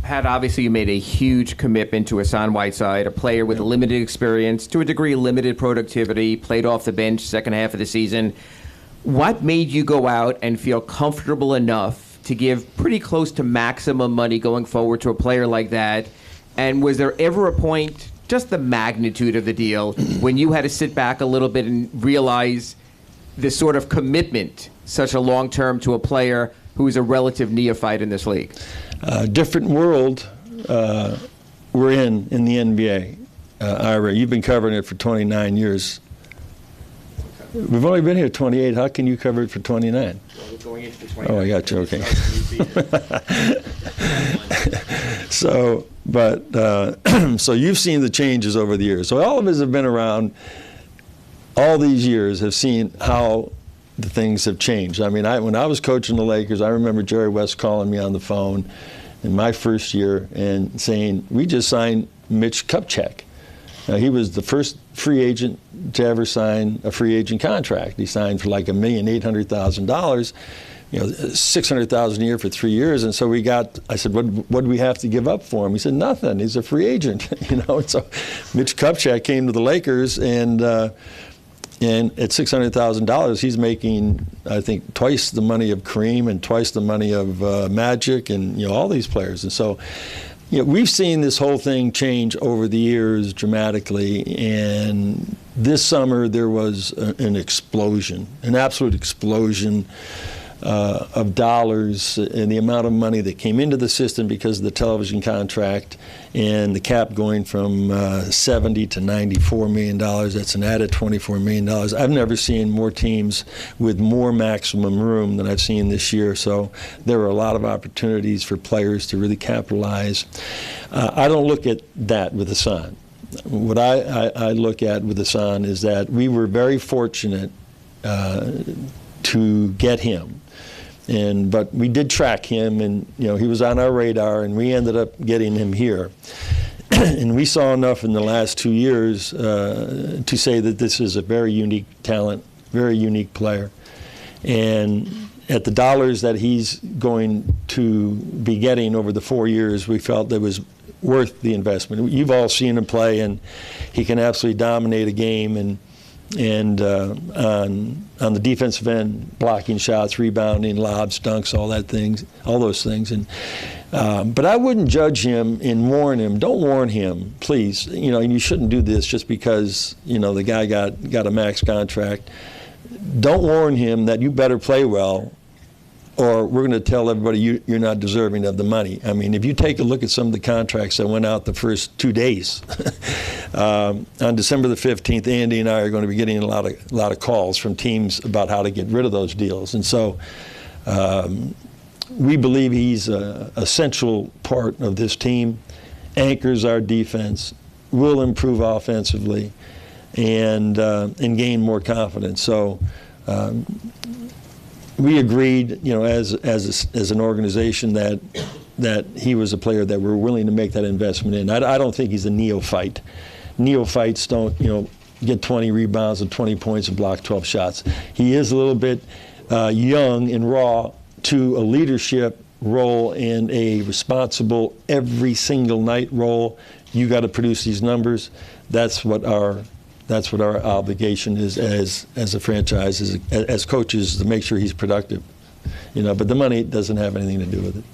Pat, obviously you made a huge commitment to Hassan Whiteside, a player with limited experience, to a degree limited productivity, played off the bench second half of the season. What made you go out and feel comfortable enough to give pretty close to maximum money going forward to a player like that? And was there ever a point, just the magnitude of the deal, when you had to sit back a little bit and realize the sort of commitment, such a long term, to a player who is a relative neophyte in this league? Different world we're in the NBA. Ira, you've been covering it for 29 years. We've only been here 28. How can you cover it for 29? Well, we're going into the 29. Oh, I got you. Okay. So you've seen the changes over the years. So all of us have been around all these years, have seen how the things have changed. I mean, when I was coaching the Lakers, I remember Jerry West calling me on the phone in my first year and saying, we just signed Mitch Kupchak. He was the first free agent to ever sign a free agent contract. He signed for like $1,800,000, $600,000 a year for 3 years. And so I said, what do we have to give up for him? He said, nothing. He's a free agent. And so Mitch Kupchak came to the Lakers, and at $600,000, he's making, I think, twice the money of Kareem and twice the money of Magic and all these players. And so, we've seen this whole thing change over the years dramatically. And this summer there was an explosion, an absolute explosion of dollars and the amount of money that came into the system because of the television contract and the cap going from $70 to $94 million. That's an added $24 million. I've never seen more teams with more maximum room than I've seen this year. So there were a lot of opportunities for players to really capitalize. I don't look at that with Hassan. What I look at with Hassan is that we were very fortunate to get him. But we did track him, and he was on our radar, and we ended up getting him here. And we saw enough in the last 2 years to say that this is a very unique talent, very unique player. And at the dollars that he's going to be getting over the 4 years, we felt that was worth the investment. You've all seen him play, and he can absolutely dominate a game, and on the defensive end, blocking shots, rebounding, lobs, dunks, all those things. And but I wouldn't judge him and warn him. Don't warn him, please. And you shouldn't do this just because the guy got a max contract. Don't warn him that you better play well, or we're going to tell everybody you're not deserving of the money. I mean, if you take a look at some of the contracts that went out the first 2 days, on December the 15th, Andy and I are going to be getting a lot of calls from teams about how to get rid of those deals. And so we believe he's an essential part of this team, anchors our defense, will improve offensively, and gain more confidence. So we agreed, as an organization that he was a player that we're willing to make that investment in. I don't think he's a neophyte. Neophytes don't, get 20 rebounds and 20 points and block 12 shots. He is a little bit young and raw to a leadership role and a responsible every single night role. You got to produce these numbers. That's what our obligation is as a franchise, as coaches, to make sure he's productive. But the money doesn't have anything to do with it.